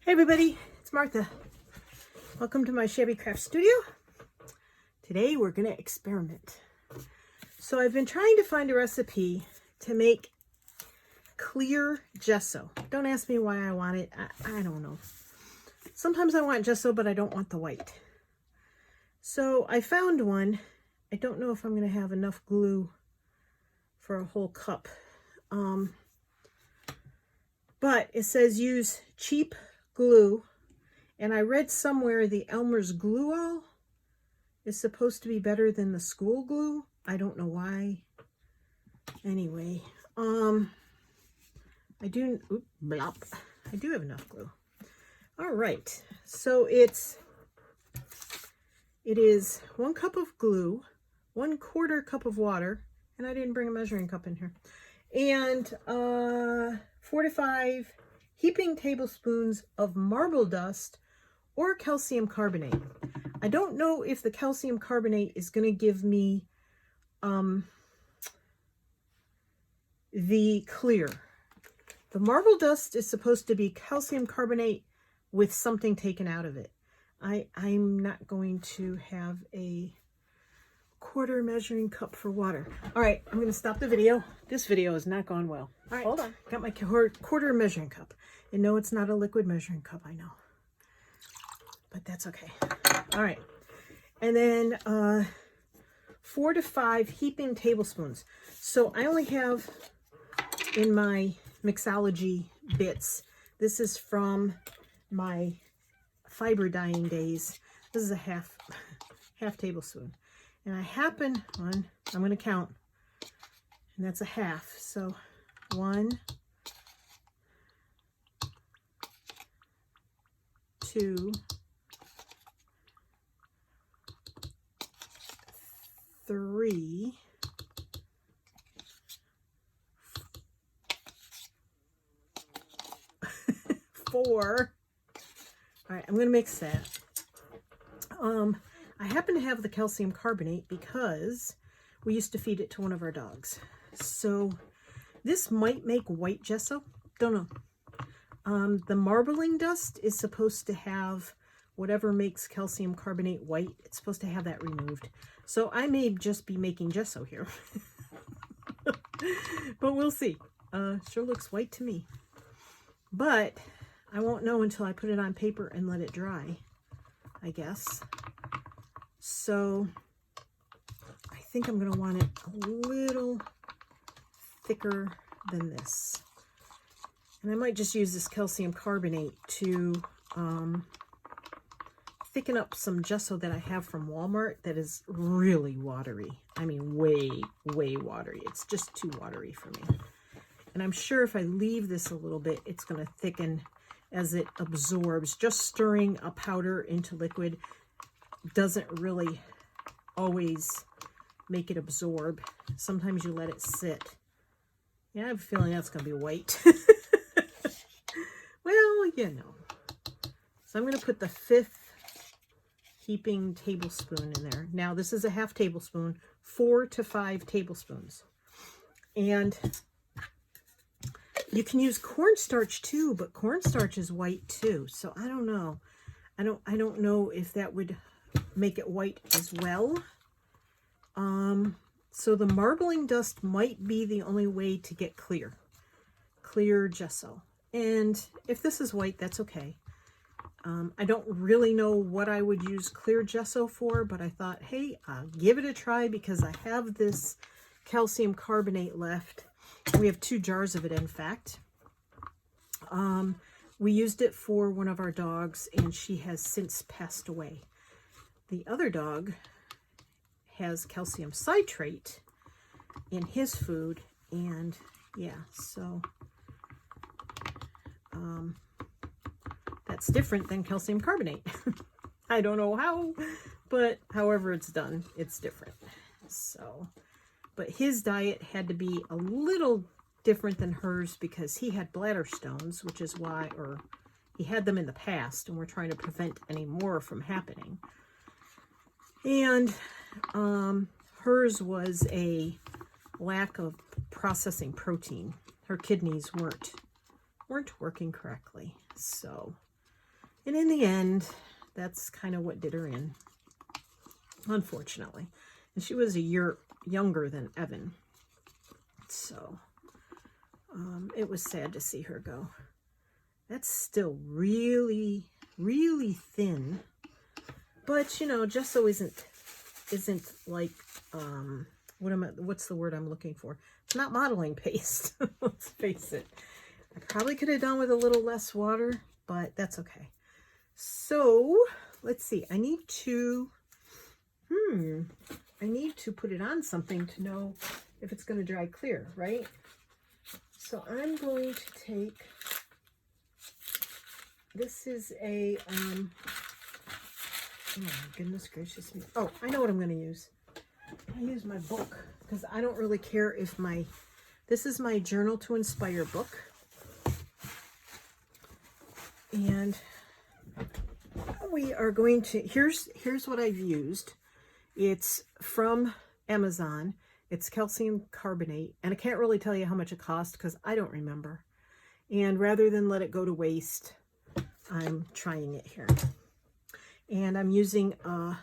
Hey everybody, it's Martha. Welcome to my Shabby Craft Studio. Today we're going to experiment. So I've been trying to find a recipe to make clear gesso. Don't ask me why I want it. I don't know. Sometimes I want gesso, but I don't want the white. So I found one. I don't know if I'm going to have enough glue for a whole cup. But it says use cheap glue, and I read somewhere the Elmer's glue all is supposed to be better than the school glue. I don't know why. Anyway, I do have enough glue. All right, so it is 1 cup of glue, 1/4 cup of water, and I didn't bring a measuring cup in here, and 4 to 5 heaping tablespoons of marble dust or calcium carbonate. I don't know if the calcium carbonate is going to give me the clear. The marble dust is supposed to be calcium carbonate with something taken out of it. I'm not going to have a 1/4 measuring cup for water. All right, I'm going to stop the video. This video is not going well. All right, hold on. Got my 1/4 measuring cup. And no, it's not a liquid measuring cup, I know. But that's okay. All right. And then 4 to 5 heaping tablespoons. So I only have in my mixology bits, this is from my fiber dyeing days. This is a half tablespoon. And I happen on, I'm going to count, and that's a half. So 1, 2, 3, 4. All right, I'm going to mix that. I happen to have the calcium carbonate because we used to feed it to one of our dogs. So this might make white gesso. Don't know. The marbling dust is supposed to have whatever makes calcium carbonate white. It's supposed to have that removed. So I may just be making gesso here. But we'll see. Sure looks white to me. But I won't know until I put it on paper and let it dry, I guess. So I think I'm going to want it a little thicker than this. And I might just use this calcium carbonate to thicken up some gesso that I have from Walmart that is really watery. I mean, way, way watery. It's just too watery for me. And I'm sure if I leave this a little bit, it's going to thicken as it absorbs. Just stirring a powder into liquid doesn't really always make it absorb. Sometimes you let it sit. Yeah, I have a feeling that's going to be white. Well, you know. So I'm going to put the 5th heaping tablespoon in there. Now, this is a half tablespoon, 4 to 5 tablespoons. And you can use cornstarch too, but cornstarch is white too. So I don't know. I don't know if that would make it white as well. So the marbling dust might be the only way to get clear gesso. And if this is white, that's okay. I don't really know what I would use clear gesso for, but I thought, hey, I'll give it a try because I have this calcium carbonate left. We have 2 jars of it, in fact. We used it for one of our dogs, and she has since passed away. The other dog has calcium citrate in his food, and yeah, so that's different than calcium carbonate. I don't know how, but however it's done, it's different. So, but his diet had to be a little different than hers because he had bladder stones, which is why, or he had them in the past, and we're trying to prevent any more from happening. And hers was a lack of processing protein. Her kidneys weren't working correctly. So And in the end, that's kind of what did her in, unfortunately. And she was a year younger than Evan. So it was sad to see her go. That's still really, really thin. But, you know, Gesso isn't like, what's the word I'm looking for? It's not modeling paste. Let's face it. I probably could have done with a little less water, but that's okay. So, let's see. I need to put it on something to know if it's going to dry clear, right? So I'm going to take, this is a, oh my goodness gracious me. Oh, I know what I'm going to use. I use my book because I don't really care if this is my Journal to Inspire book. And we are going to, here's what I've used. It's from Amazon. It's calcium carbonate, and I can't really tell you how much it cost because I don't remember. And rather than let it go to waste, I'm trying it here. And I'm using an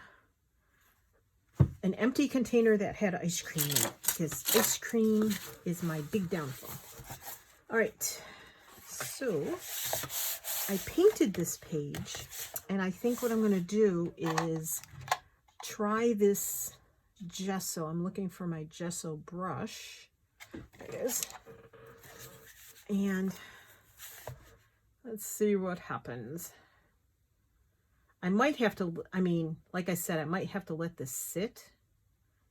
empty container that had ice cream in it because ice cream is my big downfall. All right, so I painted this page, and I think what I'm going to do is try this Gesso. I'm looking for my Gesso brush. There it is. And let's see what happens. I might have to, I mean, like I said, I might have to let this sit.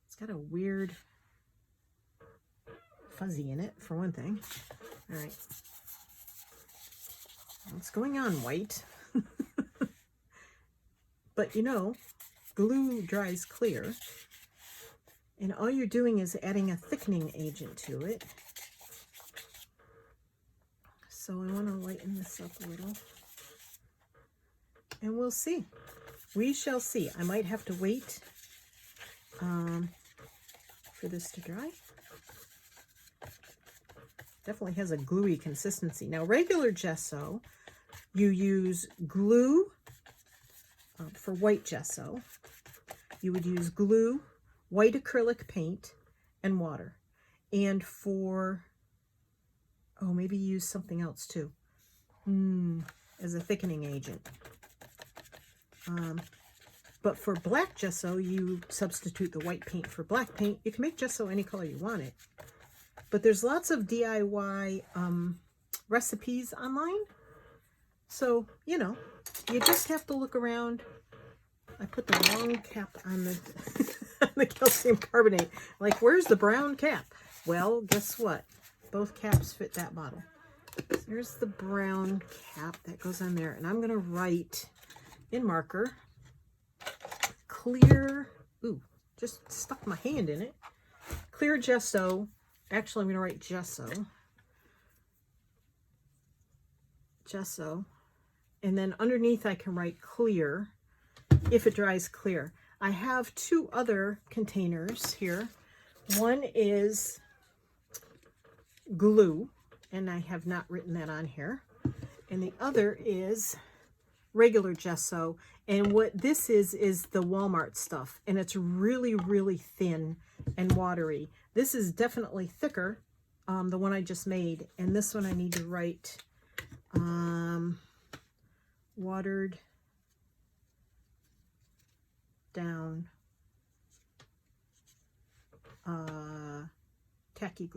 It's got a weird fuzzy in it, for one thing. All right. What's going on, white? But you know, glue dries clear. And all you're doing is adding a thickening agent to it. So I want to lighten this up a little. And we'll see. We shall see. I might have to wait for this to dry. Definitely has a gluey consistency. Now, regular Gesso, you use glue for white Gesso. You would use glue, white acrylic paint, and water. And for, oh, maybe use something else too, as a thickening agent. But for black Gesso, you substitute the white paint for black paint. You can make Gesso any color you want it. But there's lots of DIY recipes online. So, you know, you just have to look around. I put the wrong cap on the, on the calcium carbonate. Like, where's the brown cap? Well, guess what? Both caps fit that bottle. So there's the brown cap that goes on there. And I'm going to write in marker, clear, ooh, just stuck my hand in it. Clear Gesso. Actually, I'm going to write Gesso. Gesso. And then underneath I can write clear, if it dries clear. I have two other containers here. One is glue, and I have not written that on here. And the other is regular Gesso. And what this is the Walmart stuff. And it's really, really thin and watery. This is definitely thicker, the one I just made. And this one I need to write watered down tacky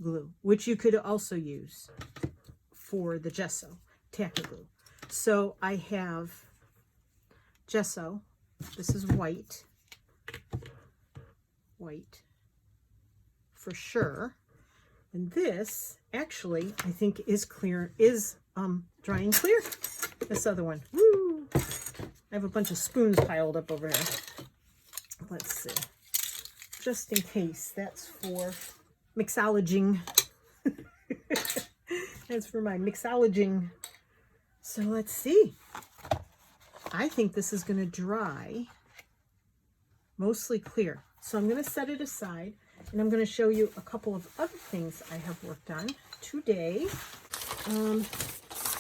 glue, which you could also use for the Gesso, tacky glue. So I have Gesso. This is white for sure. And this actually, I think, is clear, is drying clear. This other one. Woo! I have a bunch of spoons piled up over here. Let's see. Just in case, that's for mixologing. That's for my mixologing. So let's see. I think this is going to dry mostly clear. So I'm going to set it aside, and I'm going to show you a couple of other things I have worked on today.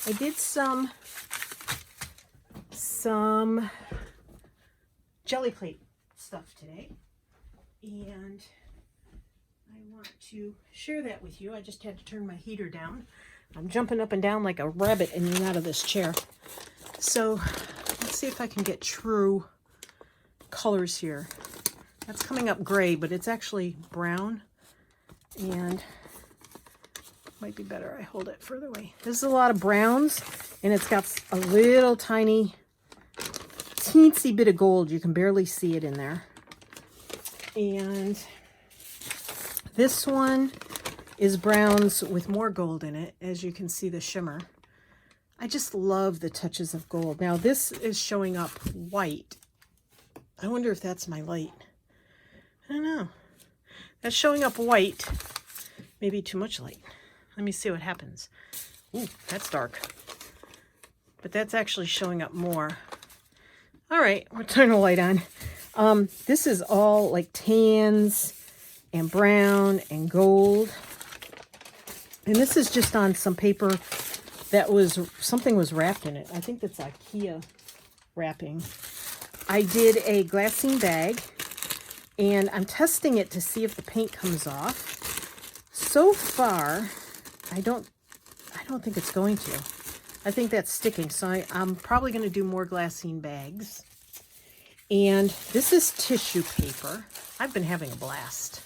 I did some jelly plate stuff today, and I want to share that with you. I just had to turn my heater down. I'm jumping up and down like a rabbit in and out of this chair. So let's see if I can get true colors here. That's coming up gray, but it's actually brown, and might be better I hold it further away. This is a lot of browns, and it's got a little tiny teensy bit of gold. You can barely see it in there. And this one is browns with more gold in it, as you can see the shimmer. I just love the touches of gold. Now this is showing up white. I wonder if that's my light. I don't know. That's showing up white. Maybe too much light. Let me see what happens. Ooh, that's dark. But that's actually showing up more. All right, we'll turn the light on. This is all like tans and brown and gold. And this is just on some paper that something was wrapped in it. I think that's IKEA wrapping. I did a glassine bag, and I'm testing it to see if the paint comes off. So far, I don't think it's going to. I think that's sticking, so I'm probably going to do more glassine bags. And this is tissue paper. I've been having a blast.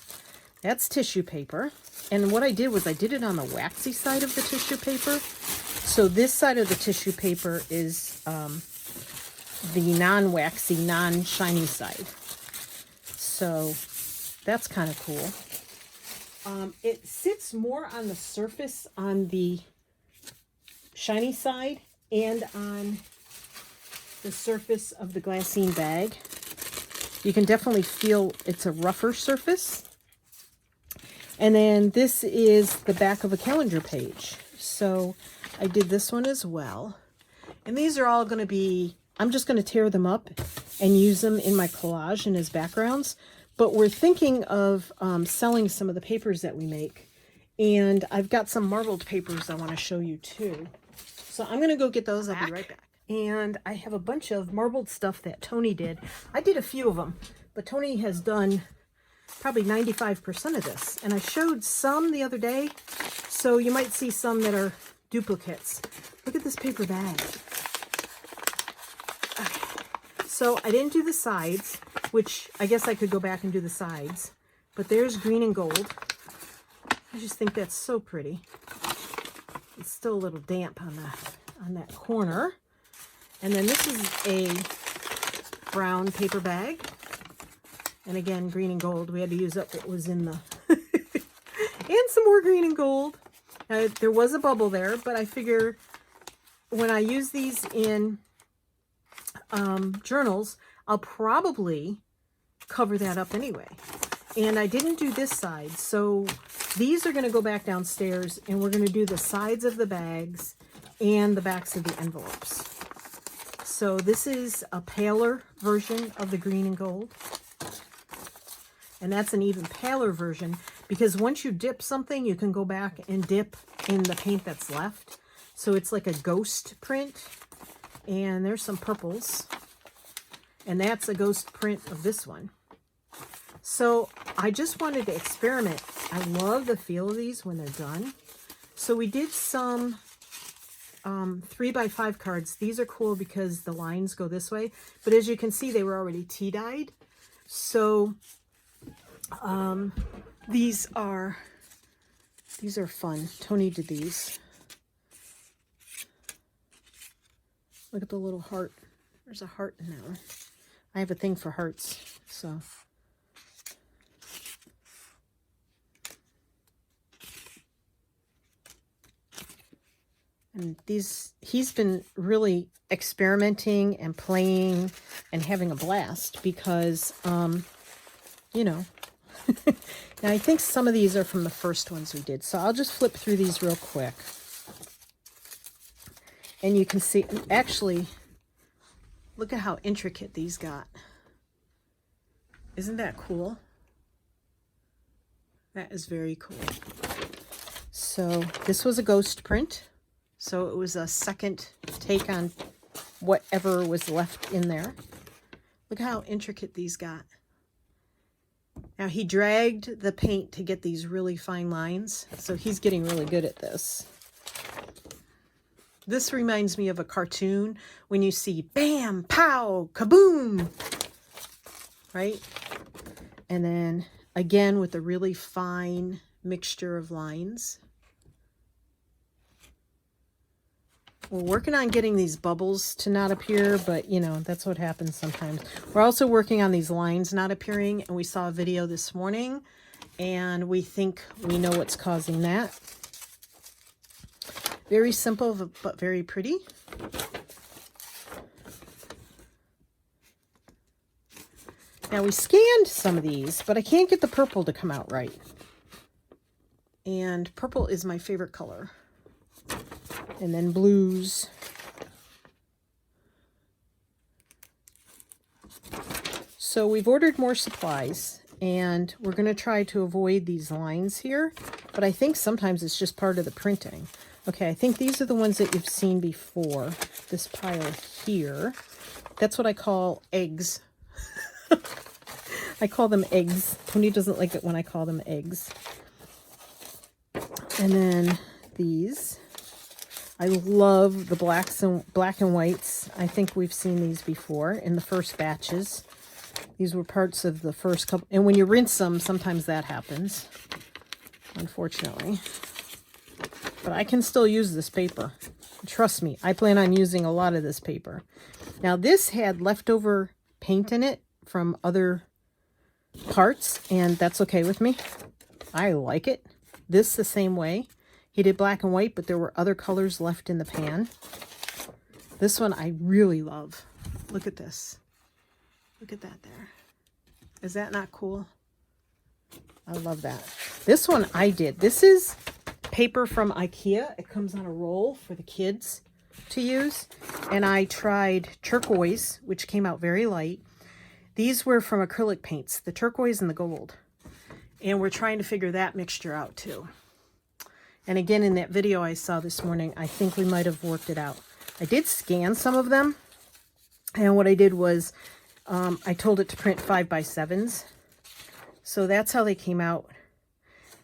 That's tissue paper. And what I did was I did it on the waxy side of the tissue paper. So this side of the tissue paper is the non-waxy, non-shiny side. So that's kind of cool. It sits more on the surface on the shiny side and on the surface of the glassine bag. You can definitely feel it's a rougher surface. And then this is the back of a calendar page. So I did this one as well. And these are all going to be, I'm just going to tear them up and use them in my collage and as backgrounds. But we're thinking of selling some of the papers that we make. And I've got some marbled papers I want to show you too. So I'm going to go get those. I'll be right back. And I have a bunch of marbled stuff that Tony did. I did a few of them, but Tony has done probably 95% of this. And I showed some the other day, so you might see some that are duplicates. Look at this paper bag. Okay. So I didn't do the sides, which I guess I could go back and do the sides. But there's green and gold. I just think that's so pretty. It's still a little damp on that corner. And then this is a brown paper bag. And again, green and gold. We had to use up what was in the... and some more green and gold. There was a bubble there, but I figure when I use these in journals, I'll probably cover that up anyway. And I didn't do this side, so these are going to go back downstairs, and we're going to do the sides of the bags and the backs of the envelopes. So this is a paler version of the green and gold. And that's an even paler version, because once you dip something, you can go back and dip in the paint that's left. So it's like a ghost print. And there's some purples. And that's a ghost print of this one. So I just wanted to experiment. I love the feel of these when they're done. So we did some 3x5 cards. These are cool because the lines go this way. But as you can see, they were already tea dyed. So these are fun. Tony did these. Look at the little heart. There's a heart in that one. I have a thing for hearts, so. And he's been really experimenting and playing and having a blast because, you know, now I think some of these are from the first ones we did. So I'll just flip through these real quick. And you can see, actually, look at how intricate these got. Isn't that cool? That is very cool. So this was a ghost print. So it was a second take on whatever was left in there. Look how intricate these got. Now he dragged the paint to get these really fine lines, so he's getting really good at this. This reminds me of a cartoon when you see bam, pow, kaboom, right? And then again with a really fine mixture of lines. We're working on getting these bubbles to not appear, but you know, that's what happens sometimes. We're also working on these lines not appearing, and we saw a video this morning, and we think we know what's causing that. Very simple, but very pretty. Now we scanned some of these, but I can't get the purple to come out right. And purple is my favorite color. And then blues. So we've ordered more supplies, and we're going to try to avoid these lines here, but I think sometimes it's just part of the printing. Okay, I think these are the ones that you've seen before. This pile here. That's what I call eggs. I call them eggs. Tony doesn't like it when I call them eggs. And then these. I love the black and whites. I think we've seen these before in the first batches. These were parts of the first couple. And when you rinse them, sometimes that happens, unfortunately. But I can still use this paper. Trust me, I plan on using a lot of this paper. Now this had leftover paint in it from other parts, and that's okay with me. I like it. This the same way. He did black and white, but there were other colors left in the pan. This one I really love. Look at this. Look at that there. Is that not cool? I love that. This one I did. This is paper from IKEA. It comes on a roll for the kids to use. And I tried turquoise, which came out very light. These were from acrylic paints, the turquoise and the gold. And we're trying to figure that mixture out too. And again, in that video I saw this morning, I think we might have worked it out. I did scan some of them. And what I did was I told it to print 5x7s. So that's how they came out.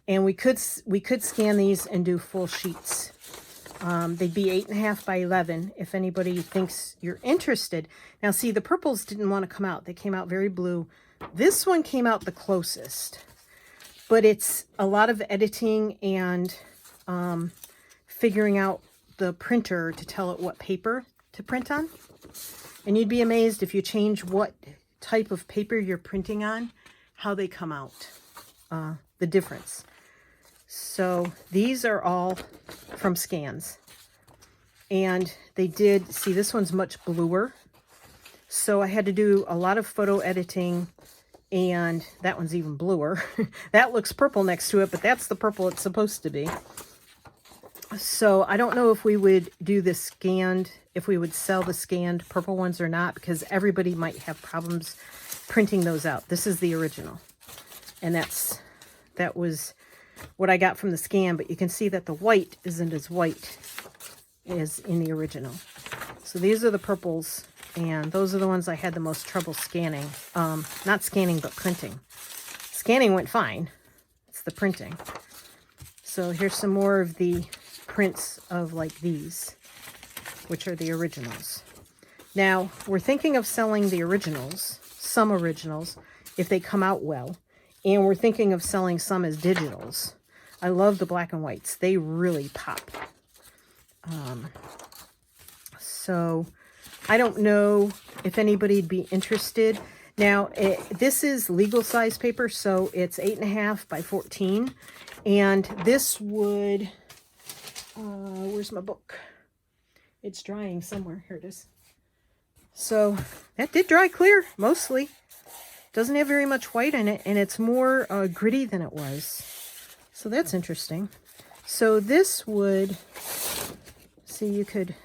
And we could scan these and do full sheets. They'd be 8.5 by 11 if anybody thinks you're interested. Now see, the purples didn't want to come out. They came out very blue. This one came out the closest. But it's a lot of editing and figuring out the printer to tell it what paper to print on. And you'd be amazed if you change what type of paper you're printing on, how they come out, the difference. So these are all from scans. And they did, see, this one's much bluer. So I had to do a lot of photo editing, and that one's even bluer. That looks purple next to it, but that's the purple it's supposed to be. So I don't know if we would do the scanned, if we would sell the scanned purple ones or not, because everybody might have problems printing those out. This is the original. And that was what I got from the scan, but you can see that the white isn't as white as in the original. So these are the purples, and those are the ones I had the most trouble scanning. Not scanning, but printing. Scanning went fine. It's the printing. So here's some more of the prints of like these, which are the originals. Now, we're thinking of selling the originals, some originals, if they come out well. And we're thinking of selling some as digitals. I love the black and whites. They really pop. So I don't know if anybody'd be interested. Now, this is legal size paper, so it's 8.5 by 14. And this would, where's my book? It's drying somewhere. Here it is. So that did dry clear, mostly. Doesn't have very much white in it, and it's more gritty than it was. So that's interesting. So this would, see, you could,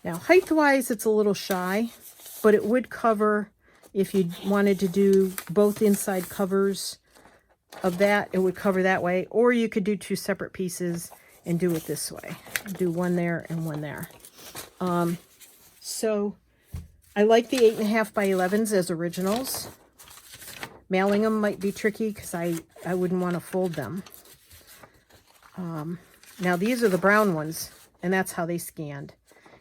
now height-wise it's a little shy, but it would cover, if you wanted to do both inside covers of that, it would cover that way. Or you could do two separate pieces and do it this way. Do one there and one there. So I like the 8.5 by 11s as originals. Mailing them might be tricky because I wouldn't want to fold them. Now these are the brown ones, and that's how they scanned.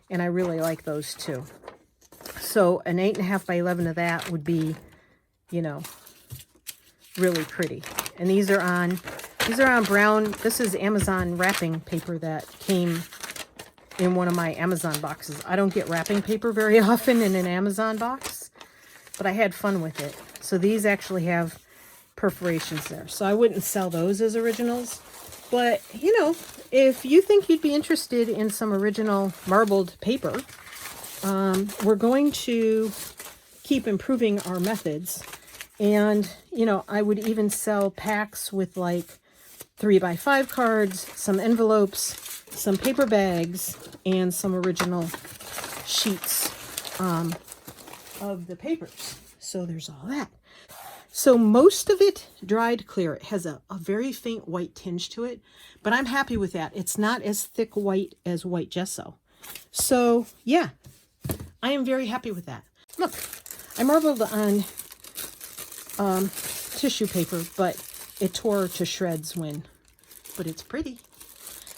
And I really like those too. So an 8.5 by 11 of that would be, you know, really pretty. And these are on brown. This is Amazon wrapping paper that came in one of my Amazon boxes. I don't get wrapping paper very often in an Amazon box, but I had fun with it. So these actually have perforations there. So I wouldn't sell those as originals. But, you know, if you think you'd be interested in some original marbled paper, we're going to keep improving our methods. And, you know, I would even sell packs with like 3x5 cards, some envelopes, some paper bags, and some original sheets of the papers. So there's all that. So most of it dried clear. It has a very faint white tinge to it, but I'm happy with that. It's not as thick white as white gesso. So yeah, I am very happy with that. Look, I marbled on tissue paper, but it tore to shreds but it's pretty.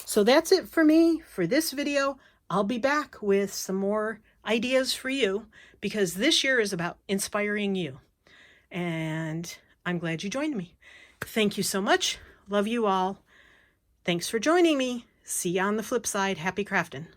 So that's it for me for this video. I'll be back with some more ideas for you because this year is about inspiring you. And I'm glad you joined me. Thank you so much. Love you all. Thanks for joining me. See you on the flip side. Happy crafting.